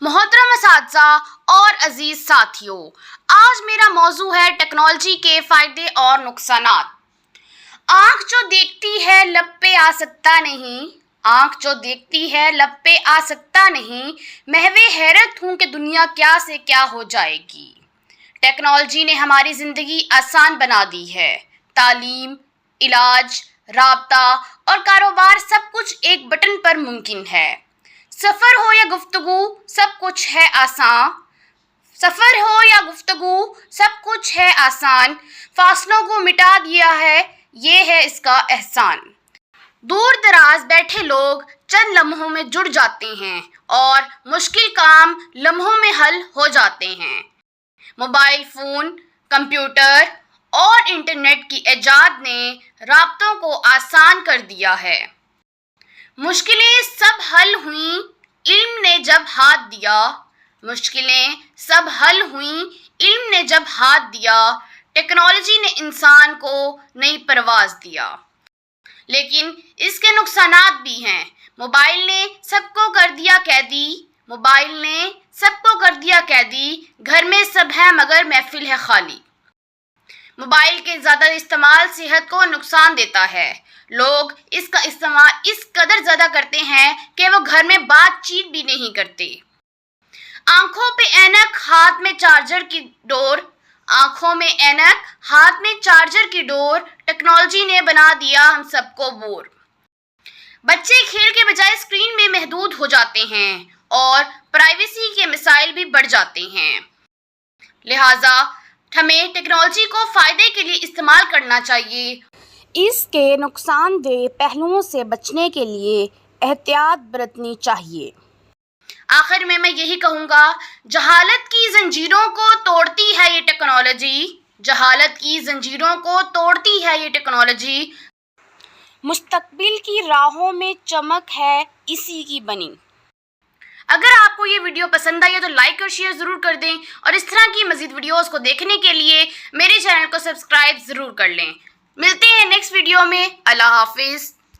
محترم اساتذہ اور عزیز ساتھیوں، آج میرا موضوع ہے ٹیکنالوجی کے فائدے اور نقصانات۔ آنکھ جو دیکھتی ہے لب پہ آ سکتا نہیں، آنکھ جو دیکھتی ہے لب پہ آ سکتا نہیں، محو حیرت ہوں کہ دنیا کیا سے کیا ہو جائے گی۔ ٹیکنالوجی نے ہماری زندگی آسان بنا دی ہے۔ تعلیم، علاج، رابطہ اور کاروبار سب کچھ ایک بٹن پر ممکن ہے۔ سفر ہو یا گفتگو سب کچھ ہے آسان، فاصلوں کو مٹا دیا ہے، یہ ہے اس کا احسان۔ دور دراز بیٹھے لوگ چند لمحوں میں جڑ جاتے ہیں اور مشکل کام لمحوں میں حل ہو جاتے ہیں۔ موبائل فون، کمپیوٹر اور انٹرنیٹ کی ایجاد نے رابطوں کو آسان کر دیا ہے۔ مشکلیں سب حل ہوئیں علم نے جب ہاتھ دیا، ٹیکنالوجی نے انسان کو نئی پرواز دیا۔ لیکن اس کے نقصانات بھی ہیں۔ موبائل نے سب کو کر دیا قیدی، گھر میں سب ہے مگر محفل ہے خالی۔ موبائل کے زیادہ استعمال صحت کو نقصان دیتا ہے۔ لوگ اس کا استعمال اس قدر زیادہ کرتے ہیں کہ وہ گھر میں بات چیت بھی نہیں کرتے۔ آنکھوں میں اینک ہاتھ میں چارجر کی ڈور، ٹیکنالوجی نے بنا دیا ہم سب کو بور۔ بچے کھیل کے بجائے اسکرین میں محدود ہو جاتے ہیں اور پرائیویسی کے مسائل بھی بڑھ جاتے ہیں۔ لہٰذا ہمیں ٹیکنالوجی کو فائدے کے لیے استعمال کرنا چاہیے۔ اس کے نقصان دہ پہلوؤں سے بچنے کے لیے احتیاط برتنی چاہیے۔ آخر میں یہی کہوں گا، جہالت کی زنجیروں کو توڑتی ہے یہ ٹیکنالوجی، مستقبل کی راہوں میں چمک ہے اسی کی بنی۔ اگر آپ کو یہ ویڈیو پسند آئی ہے تو لائک اور شیئر ضرور کر دیں، اور اس طرح کی مزید ویڈیوز کو دیکھنے کے لیے میرے چینل کو سبسکرائب ضرور کر لیں۔ ملتے ہیں نیکسٹ ویڈیو میں۔ اللہ حافظ۔